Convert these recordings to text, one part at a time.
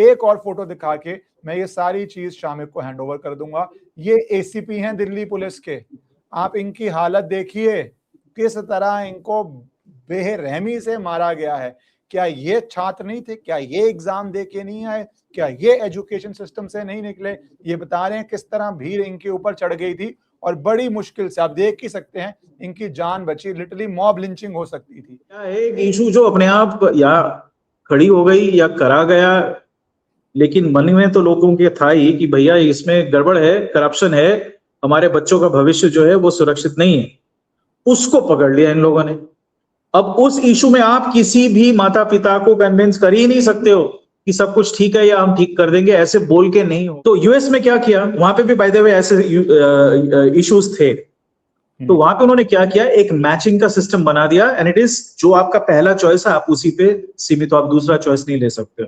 एक और फोटो दिखा के मैं ये सारी चीज शामिक को हैंड ओवर कर दूंगा। ये एसीपी हैं दिल्ली पुलिस के, आप इनकी हालत देखिए, किस तरह इनको बेरहमी से मारा गया है। क्या ये छात्र नहीं थे? क्या ये एग्जाम दे के नहीं आए? क्या ये एजुकेशन सिस्टम से नहीं निकले? ये बता रहे हैं किस तरह भीड़ इनके ऊपर चढ़ गई थी और बड़ी मुश्किल से आप देख ही सकते हैं इनकी जान बची। लिटरली मॉब लिंचिंग हो सकती थी। क्या है एक इशू जो अपने आप या खड़ी हो गई या करा गया, लेकिन मन में तो लोगों के था ही कि भैया इसमें गड़बड़ है, करप्शन है, हमारे बच्चों का भविष्य जो है वो सुरक्षित नहीं है। उसको पकड़ लिया इन लोगों ने। अब उस इशू में आप किसी भी माता पिता को कन्विंस कर ही नहीं सकते हो कि सब कुछ ठीक है या हम ठीक कर देंगे, ऐसे बोल के नहीं हो। तो यूएस में क्या किया, वहां पे भी बाय द वे ऐसे इश्यूज थे, तो वहां पे उन्होंने क्या किया, एक मैचिंग का सिस्टम बना दिया, एंड इट इज जो आपका पहला चॉइस है आप उसी पे सीमित हो, आप दूसरा चॉइस नहीं ले सकते।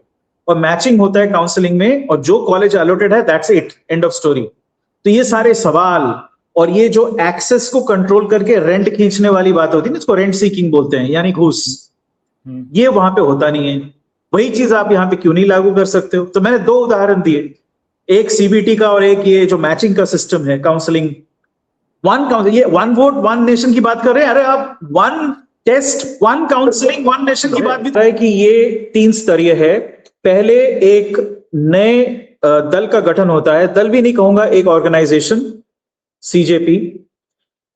और मैचिंग होता है काउंसलिंग में, और जो कॉलेज अलॉटेड है that's it, end of story. तो ये सारे सवाल और ये जो एक्सेस को कंट्रोल करके रेंट खींचने वाली बात होती है ना, इसको रेंट सीकिंग बोलते हैं, यानी घूस, ये वहां पे होता नहीं है। वही चीज आप यहाँ पे क्यों नहीं लागू कर सकते हो? तो मैंने दो उदाहरण दिए, एक सीबीटी का और एक ये जो मैचिंग का सिस्टम है, काउंसलिंग, ये वन वोट वन नेशन की बात कर रहे हैं। अरे आप one test one counselling one nation की बात भी है कि ये 3 स्तरीय है। पहले एक नए दल का गठन होता है, दल भी नहीं कहूंगा, एक ऑर्गेनाइजेशन सीजेपी,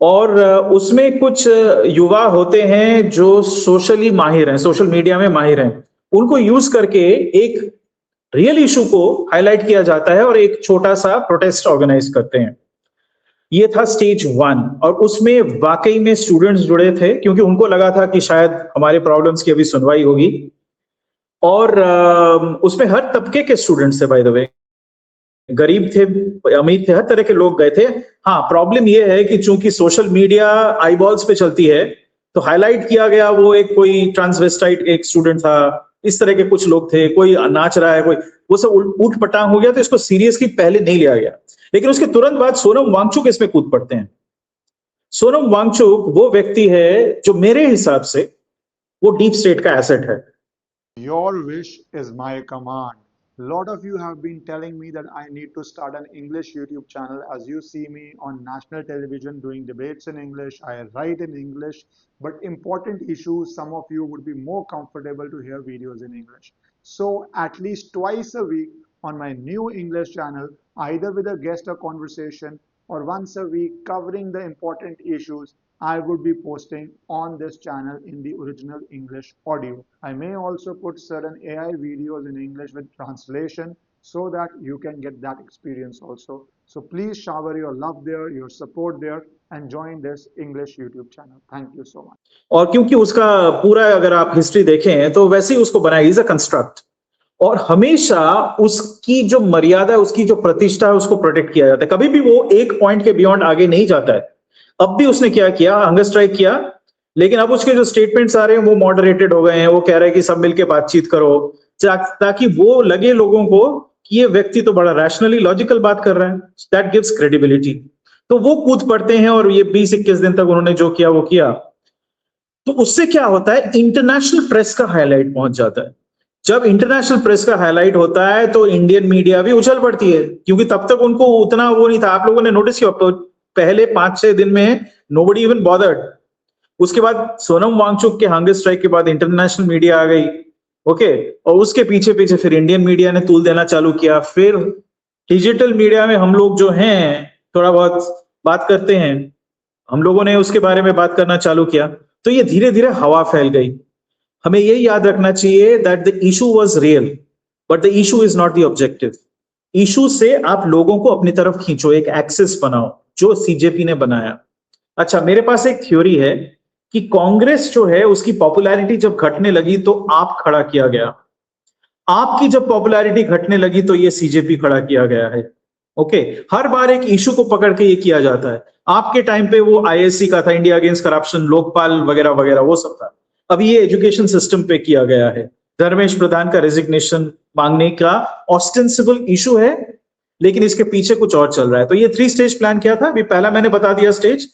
और उसमें कुछ युवा होते हैं जो सोशली माहिर हैं, सोशल मीडिया में माहिर हैं, उनको यूज करके एक रियल इशू को हाईलाइट किया जाता है और एक छोटा सा प्रोटेस्ट ऑर्गेनाइज करते हैं। ये था स्टेज 1, और उसमें वाकई में स्टूडेंट्स जुड़े थे क्योंकि उनको लगा था कि शायद हमारे प्रॉब्लम्स की अभी सुनवाई होगी, और उसमें हर तबके के स्टूडेंट्स थे, बाय द वे, गरीब थे, अमीर थे, हर तरह के लोग गए थे। हाँ, प्रॉब्लम यह है कि चूंकि सोशल मीडिया आईबॉल्स पे चलती है, तो हाईलाइट किया गया वो एक कोई ट्रांसवेस्टाइट एक स्टूडेंट था, इस तरह के कुछ लोग थे, कोई नाच रहा है, कोई वो सब ऊट पटांग हो गया, तो इसको सीरियसली पहले नहीं लिया गया। लेकिन उसके तुरंत बाद सोनम वांगचुक इसमें कूद पड़ते हैं। सोनम वांगचुक वो व्यक्ति है जो मेरे हिसाब से वो डीप स्टेट का एसेट है। Your wish is my command. Lot of you have been telling me that I need to start an English YouTube channel. As you see me on national television doing debates in English, I write in English, but important issues, some of you would be more comfortable to hear videos in English. So at least twice a week on my new English channel, either with a guest or conversation, or once a week covering the important issues, I would be posting on this channel in the original English audio. I may also put certain AI videos in English with translation so that you can get that experience also. So please shower your love there, your support there, and join this English YouTube channel. Thank you so much. और क्योंकि उसका पूरा अगर आप history देखें तो वैसे ही उसको बनाया, इज अ कंस्ट्रक्ट, और हमेशा उसकी जो मर्यादा है, उसकी जो प्रतिष्ठा है, उसको प्रोटेक्ट किया जाता है। कभी भी वो एक पॉइंट के बियॉन्ड आगे नहीं जाता है। अब भी उसने क्या किया, हंगर स्ट्राइक किया, लेकिन अब उसके जो स्टेटमेंट्स आ रहे हैं वो मॉडरेटेड हो गए हैं। वो कह रहे हैं कि सब मिलके बातचीत करो, ताकि वो लगे लोगों को कि ये व्यक्ति तो बड़ा रैशनली लॉजिकल बात कर रहा है, दैट गिव्स क्रेडिबिलिटी। तो वो कूद पड़ते हैं, और ये 20-21 दिन तक उन्होंने जो किया वो किया। तो उससे क्या होता है, इंटरनेशनल प्रेस का हाईलाइट पहुंच जाता है। जब इंटरनेशनल प्रेस का हाईलाइट होता है तो इंडियन मीडिया भी उछल पड़ती है, क्योंकि तब तक उनको उतना वो नहीं था। आप लोगों ने नोटिस किया, पहले 5-6 दिन में नोबडी इवन बॉदर्ड। उसके बाद सोनम वांगचुक के हंगर स्ट्राइक के बाद इंटरनेशनल मीडिया आ गई, ओके, और उसके पीछे पीछे फिर इंडियन मीडिया ने तूल देना चालू किया। फिर डिजिटल मीडिया में हम लोग जो हैं थोड़ा बहुत बात करते हैं, हम लोगों ने उसके बारे में बात करना चालू किया, तो ये धीरे धीरे हवा फैल गई। हमें ये याद रखना चाहिए that the issue was real, but the issue is not the objective. Issue से आप लोगों को अपनी तरफ खींचो, एक एक्सेस बनाओ, जो सीजेपी ने बनाया। अच्छा, मेरे पास एक थ्योरी है कि कांग्रेस जो है उसकी पॉपुलैरिटी जब घटने लगी तो आप खड़ा किया गया, आपकी जब पॉपुलैरिटी घटने लगी तो ये सीजेपी खड़ा किया गया है। ओके, हर बार एक इशू को पकड़ के ये किया जाता है। आपके टाइम पे वो आईएससी का था, इंडिया अगेंस्ट करप्शन, लोकपाल वगैरह वगैरह, वो सब था। अब ये एजुकेशन सिस्टम पे किया गया है। धर्मेश प्रधान का रेजिग्नेशन मांगने का ऑस्टेंसिबल इशू है, लेकिन इसके पीछे कुछ और चल रहा है। तो ये 3 स्टेज प्लान किया था। अभी पहला मैंने बता दिया स्टेज,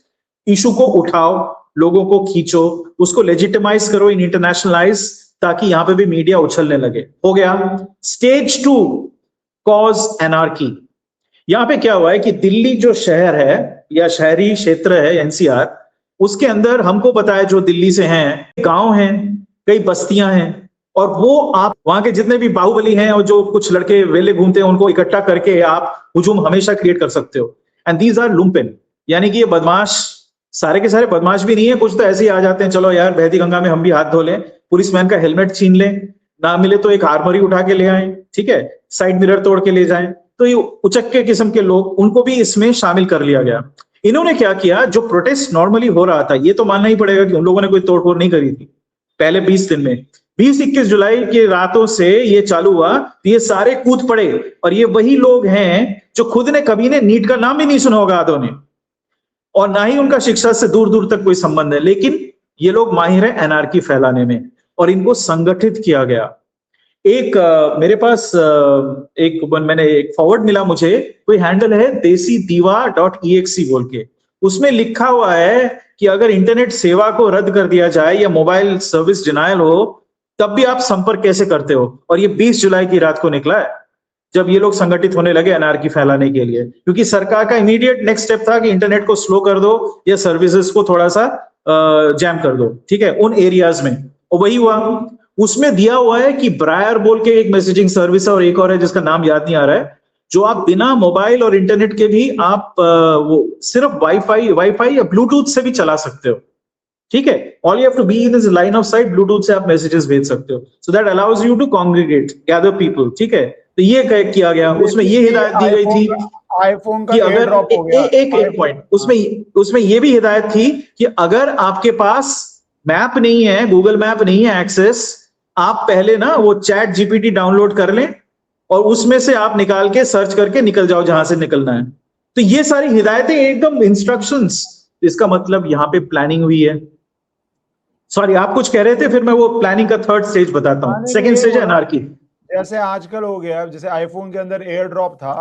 इशू को उठाओ, लोगों को खींचो, उसको लेजिटिमाइज करो इन इंटरनेशनल आइज, ताकि यहां पे भी मीडिया उछलने लगे। हो गया। Stage 2, cause anarchy. यहां पे क्या हुआ है कि दिल्ली जो शहर है या शहरी क्षेत्र है एनसीआर, उसके अंदर हमको पता है जो दिल्ली से हैं, गांव हैं, कई बस्तियां हैं, और वो आप वहां के जितने भी बाहुबली हैं और जो कुछ लड़के वेले घूमते हैं उनको इकट्ठा करके आप हुजूम हमेशा क्रिएट कर सकते हो। एंड दीज आर लुम्पेन, यानी कि ये बदमाश सारे के सारे बदमाश भी नहीं है, कुछ तो ऐसे ही आ जाते हैं, चलो यार बहती गंगा में हम भी हाथ धो लें, पुलिसमैन का हेलमेट छीन लें, ना मिले तो एक आर्मरी उठा के ले आए, ठीक है, साइड मिरर तोड़ के ले जाएं। तो ये उचक्के किस्म के लोग, उनको भी इसमें शामिल कर लिया गया। इन्होंने क्या किया, जो प्रोटेस्ट नॉर्मली हो रहा था, ये तो मानना ही पड़ेगा कि उन लोगों ने कोई तोड़फोड़ नहीं करी थी पहले 20 दिन में। 20-21 जुलाई के रातों से ये चालू हुआ, ये सारे कूद पड़े, और ये वही लोग हैं जो खुद ने कभी ने नीट का नाम भी नहीं सुना होगा आधों ने, और ना ही उनका शिक्षा से दूर दूर तक कोई संबंध है, लेकिन ये लोग माहिर है एनार्की फैलाने में, और इनको संगठित किया गया। एक मेरे पास मैंने एक फॉरवर्ड मिला मुझे, कोई हैंडल है desidiva.exe बोल के, उसमें लिखा हुआ है कि अगर इंटरनेट सेवा को रद्द कर दिया जाए या मोबाइल सर्विस डिनायल हो, तब भी आप संपर्क कैसे करते हो। और ये 20 जुलाई की रात को निकला है, जब ये लोग संगठित होने लगे एनार्की फैलाने के लिए, क्योंकि सरकार का इमीडिएट नेक्स्ट स्टेप था कि इंटरनेट को स्लो कर दो या सर्विसेज को थोड़ा सा जैम कर दो, ठीक है, उन एरियाज में, और वही हुआ। उसमें दिया हुआ है कि ब्रायर बोल के एक मैसेजिंग सर्विस है, और एक और है जिसका नाम याद नहीं आ रहा है, जो आप बिना मोबाइल और इंटरनेट के भी आप वो सिर्फ वाईफाई या ब्लूटूथ से भी चला सकते हो, ठीक है। All you have to be in this line of sight, Bluetooth से आप मैसेजेस भेज सकते हो, so that allows you to congregate, gather people, ठीक है। तो ये किया गया, उसमें ये हिदायत दी गई थी आईफोन का कि अगर ड्रॉप हो गया, एक पॉइंट उसमें ये भी हिदायत थी कि अगर आपके पास मैप नहीं है, गूगल मैप नहीं है एक्सेस, आप पहले ना वो चैट जीपीटी डाउनलोड कर लें और उसमें से आप निकाल के सर्च करके निकल जाओ जहां से निकलना है। तो ये सारी हिदायतें एकदम इंस्ट्रक्शंस, इसका मतलब यहां पे प्लानिंग हुई है। सॉरी, आप कुछ कह रहे थे, फिर मैं वो प्लानिंग का थर्ड स्टेज बताता हूँ। सेकंड स्टेज है एनार्की। जैसे आजकल हो गया, जैसे आईफोन के अंदर एयर ड्रॉप था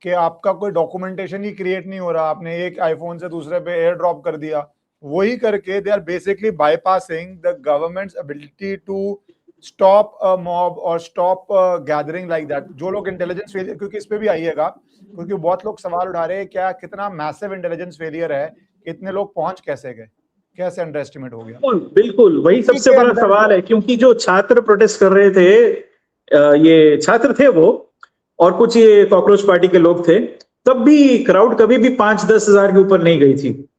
कि आपका कोई डॉक्यूमेंटेशन ही क्रिएट नहीं हो रहा, आपने एक आईफोन से दूसरे पे एयर ड्रॉप कर दिया, वही करके they are basically bypassing the government's ability to stop a mob और स्टॉप गैदरिंग लाइक दैट। जो लोग इंटेलिजेंस फेलियर, क्योंकि इस पे भी आइएगा, क्योंकि बहुत लोग सवाल उठा रहे हैं क्या कितना मैसिव इंटेलिजेंस फेलियर है, इतने लोग पहुंच कैसे गए, कैसे अंडर एस्टिमेट हो गया। बिल्कुल वही सबसे बड़ा सवाल है, क्योंकि जो छात्र प्रोटेस्ट कर रहे थे, ये छात्र थे वो, और कुछ ये कॉकरोच पार्टी के लोग थे, तब भी क्राउड कभी भी 5-10 हजार के ऊपर नहीं गई थी।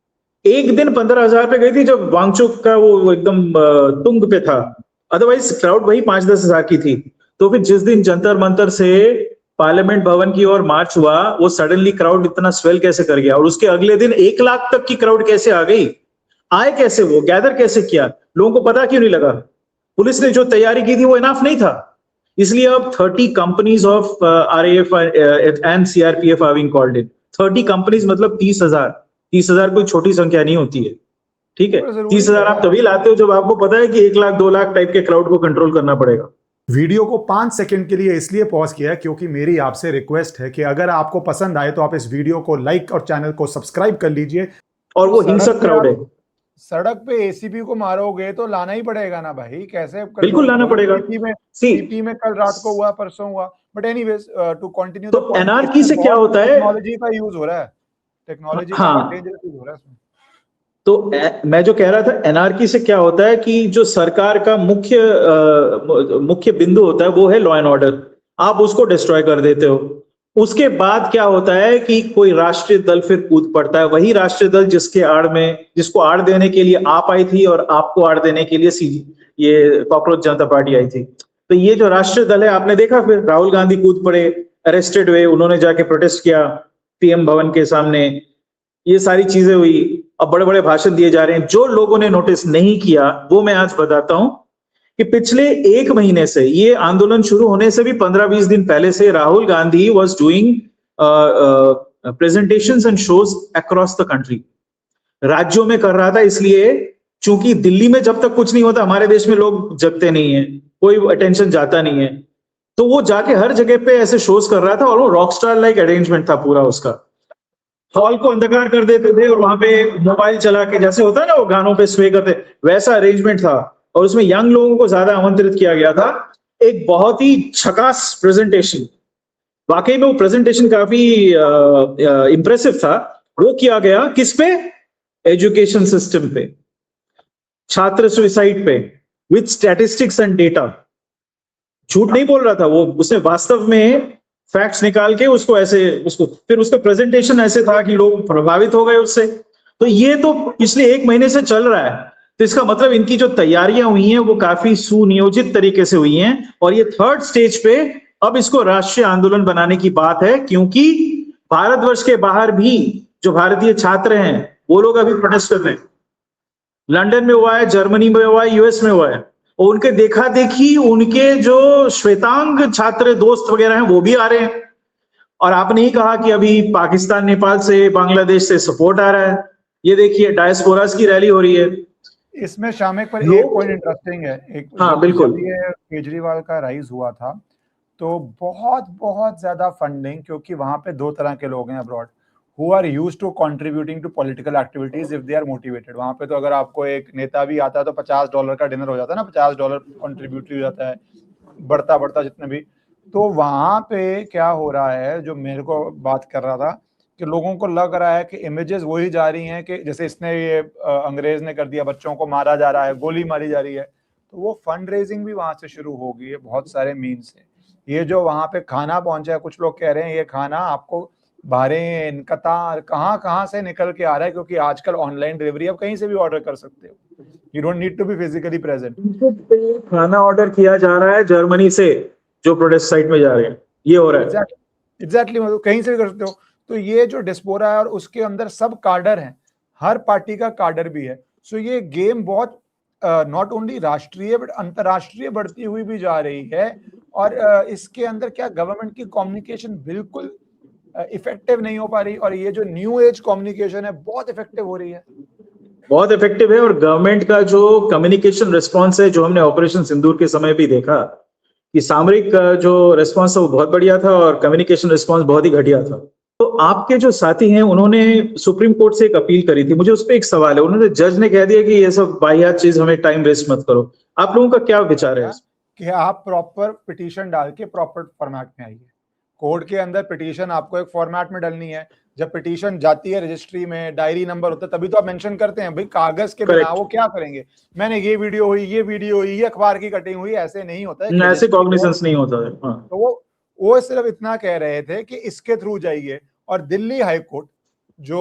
एक दिन 15,000 पे गई थी जब वांगचुक का वो एकदम तुंग पे था, अदरवाइज क्राउड वही 5-10 हजार की थी। तो फिर जिस दिन जंतर मंतर से पार्लियामेंट भवन की ओर मार्च हुआ, वो सडनली क्राउड इतना स्वेल कैसे कर गया, और उसके अगले दिन 1 लाख तक की क्राउड कैसे आ गई, आए कैसे, वो गैदर कैसे किया, लोगों को पता क्यों नहीं लगा। पुलिस ने जो तैयारी की थी वो इनफ नहीं था, इसलिए अब 30 companies of RAF and CRPF are being called in. 30 companies मतलब 30,000 कोई छोटी संख्या नहीं होती है, ठीक है। 30,000 आप तभी लाते हो जब आपको पता है कि 1 लाख 2 लाख टाइप के क्राउड को कंट्रोल करना पड़ेगा। वीडियो को 5 सेकंड के लिए इसलिए पॉज किया क्योंकि मेरी आपसे रिक्वेस्ट है कि अगर आपको पसंद आए तो आप इस वीडियो को लाइक और चैनल को सब्सक्राइब कर लीजिए। और वो हिंसक क्राउड है, सड़क पे ACP को मारोगे तो लाना ही पड़ेगा ना भाई, कैसे बिल्कुल लाना पड़ेगा। CP में कल रात को हुआ, परसों हुआ, बट एनीवेज टू कंटिन्यू, तो एनार्की से क्या होता है, टेक्नोलॉजी का यूज हो रहा है, टेक्नोलॉजी का डेंजरस यूज हो रहा है इसमें। तो मैं जो कह रहा था, एनार्की से क्या होता है कि जो सरकार का मुख्य बिंदु होता है वो है लॉ एंड ऑर्डर, आप उसको डिस्ट्रॉय कर देते हो। उसके बाद क्या होता है कि कोई राष्ट्रीय दल फिर कूद पड़ता है, वही राष्ट्रीय दल जिसको आड़ देने के लिए आप आई थी और आपको आड़ देने के लिए ये कॉकरोच जनता पार्टी आई थी। तो ये जो राष्ट्रीय दल है, आपने देखा फिर राहुल गांधी कूद पड़े, अरेस्टेड हुए, उन्होंने जाके प्रोटेस्ट किया PM भवन के सामने, ये सारी चीजें हुई। अब बड़े बड़े भाषण दिए जा रहे हैं। जो लोगों ने नोटिस नहीं किया वो मैं आज बताता हूं कि पिछले 1 महीने से, ये आंदोलन शुरू होने से भी 15-20 दिन पहले से, Rahul Gandhi was doing presentations and shows across the country. राज्यों में कर रहा था, इसलिए चूंकि दिल्ली में जब तक कुछ नहीं होता, हमारे देश में लोग जगते नहीं है, कोई अटेंशन जाता नहीं है, तो वो जाके हर जगह पे ऐसे शोज कर रहा था, और वो रॉकस्टार लाइक अरेंजमेंट था पूरा उसका। हॉल को अंधकार कर देते थे और वहां पे मोबाइल चला के, जैसे होता है ना वो गानों पे स्वे करते, वैसा अरेंजमेंट था। और उसमें यंग लोगों को ज्यादा आमंत्रित किया गया था। एक बहुत ही झकास प्रेजेंटेशन, वाकई में वो प्रेजेंटेशन काफी इंप्रेसिव था। वो किया गया किस पे? एजुकेशन सिस्टम पे, छात्र सुसाइड पे, विद स्टैटिस्टिक्स एंड डेटा। झूठ नहीं बोल रहा था वो, उसने वास्तव में फैक्ट्स निकाल के उसको फिर उसका प्रेजेंटेशन ऐसे था कि लोग प्रभावित हो गए उससे। तो ये तो पिछले 1 महीने से चल रहा है, तो इसका मतलब इनकी जो तैयारियां हुई हैं वो काफी सुनियोजित तरीके से हुई हैं, और ये 3rd स्टेज पे अब इसको राष्ट्रीय आंदोलन बनाने की बात है, क्योंकि भारतवर्ष के बाहर भी जो भारतीय छात्र हैं वो लोग अभी प्रोटेस्ट कर रहे हैं। लंदन में हुआ है, जर्मनी में हुआ है, यूएस में हुआ है, और उनके देखा देखी उनके जो श्वेतांग छात्र दोस्त वगैरह हैं वो भी आ रहे हैं। और आपने ही कहा कि अभी पाकिस्तान, नेपाल से, बांग्लादेश से सपोर्ट आ रहा है। ये देखिए डायस्पोरास की रैली हो रही है। इसमें शामिक पर एक पॉइंट इंटरेस्टिंग है, हाँ बिल्कुल, ये केजरीवाल का राइज हुआ था तो बहुत ज्यादा फंडिंग, क्योंकि वहां पे 2 तरह के लोग हैं abroad, who are used to contributing to political activities if they are motivated। वहां पे तो अगर आपको एक नेता भी आता है तो $50 का डिनर हो जाता है ना, $50 कंट्रीब्यूट हो जाता है, बढ़ता जितने भी। तो वहां पे क्या हो रहा है, जो मेरे को बात कर रहा था कि लोगों को लग रहा है कि इमेजेस वही जा रही हैं कि जैसे इसने ये अंग्रेज ने कर दिया, बच्चों को मारा जा रहा है, गोली मारी जा रही है। तो वो फंड रेजिंग भी वहां से शुरू हो गई है बहुत सारे मीन से। ये जो वहां पे खाना पहुंचा है, कुछ लोग कह रहे हैं ये खाना आपको बहरीन, कतार, कहाँ से निकल के आ रहा है, क्योंकि आजकल ऑनलाइन डिलीवरी आप कहीं से भी ऑर्डर कर सकते हो, you don't need to be physically present. खाना ऑर्डर किया जा रहा है जर्मनी से, जो प्रोटेस्ट साइट में जा रहे हैं, ये हो रहा है। एग्जैक्टली, मतलब कहीं से भी कर सकते हो। तो ये जो डिस्पोरा है और उसके अंदर सब कार्डर हैं, हर पार्टी का कार्डर भी है। सो ये गेम बहुत नॉट ओनली राष्ट्रीय बट अंतरराष्ट्रीय बढ़ती हुई भी जा रही है। और इसके अंदर क्या गवर्नमेंट की कम्युनिकेशन बिल्कुल इफेक्टिव नहीं हो पा रही, और ये जो न्यू एज कम्युनिकेशन है बहुत इफेक्टिव हो रही है, बहुत इफेक्टिव है। और गवर्नमेंट का जो कम्युनिकेशन रिस्पांस है, जो हमने ऑपरेशन सिंदूर के समय भी देखा कि सामरिक जो रिस्पांस था वो बहुत बढ़िया था और कम्युनिकेशन रिस्पांस बहुत ही घटिया था। तो आपके जो साथी हैं उन्होंने सुप्रीम कोर्ट से एक अपील करी थी, मुझे उस पर एक सवाल है। उन्होंने, जज ने कह दिया कि ये सब वाहियात चीज, हमें टाइम वेस्ट मत करो। आप लोगों का क्या विचार है कि आप प्रॉपर पिटीशन डाल के प्रॉपर फॉर्मेट में आइए। कोर्ट के अंदर पिटीशन आपको एक फॉर्मेट में डालनी है। जब पिटीशन जाती है रजिस्ट्री में, डायरी नंबर होता है, तभी तो आप मेंशन करते हैं। भाई कागज के बिना वो क्या करेंगे, मैंने ये वीडियो हुई, ये अखबार की कटिंग हुई, ऐसे नहीं होता है, ऐसे कॉग्निजेंस नहीं होता है। हाँ। तो वो सिर्फ इतना कह रहे थे कि इसके थ्रू जाइए। और दिल्ली हाई कोर्ट जो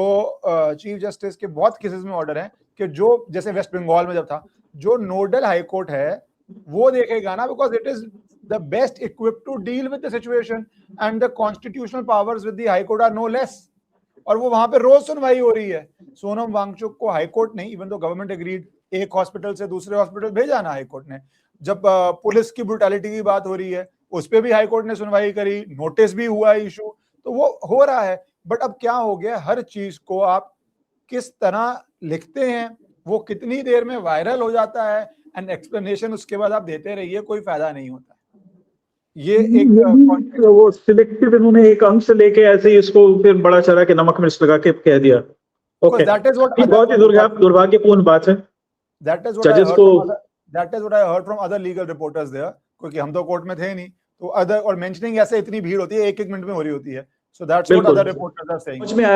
चीफ जस्टिस के बहुत केसेस में ऑर्डर है कि जो, जैसे वेस्ट बंगाल में जब था, जो नोडल हाई कोर्ट है वो देखेगा ना, because it is the best equipped to deal with the situation and the constitutional powers with the high court are no less. और वो वहां पे रोज सुनवाई हो रही है। सोनम वांगचुक को हाई कोर्ट नहीं, इवन दो गवर्नमेंट एग्रीड, एक हॉस्पिटल से दूसरे हॉस्पिटल भेजा ना हाई कोर्ट ने। जब पुलिस की ब्रुटैलिटी की बात हो रही है उस पर भी हाई कोर्ट ने सुनवाई करी, नोटिस भी हुआ इशू, तो वो हो रहा है। बट अब क्या हो गया, हर चीज को आप किस तरह लिखते हैं, वो कितनी देर में वायरल हो जाता है, एंड एक्सप्लेनेशन उसके बाद आप देते रहिए, कोई फायदा नहीं होता। ये एक वो सिलेक्टिव इन्होंने एक अंश लेके ऐसे ही इसको फिर बड़ा चढ़ा के नमक मिर्च लगा के कह दिया। ओके, बहुत ही दुर्भाग्यपूर्ण बात है। That is what I heard from other legal reporters there, क्योंकि हम तो कोर्ट में थे नहीं, तो अदर और मेंशनिंग ऐसे इतनी भीड़ होती है, 1-1 मिनट में हो रही होती है। So that's what other reporters are saying.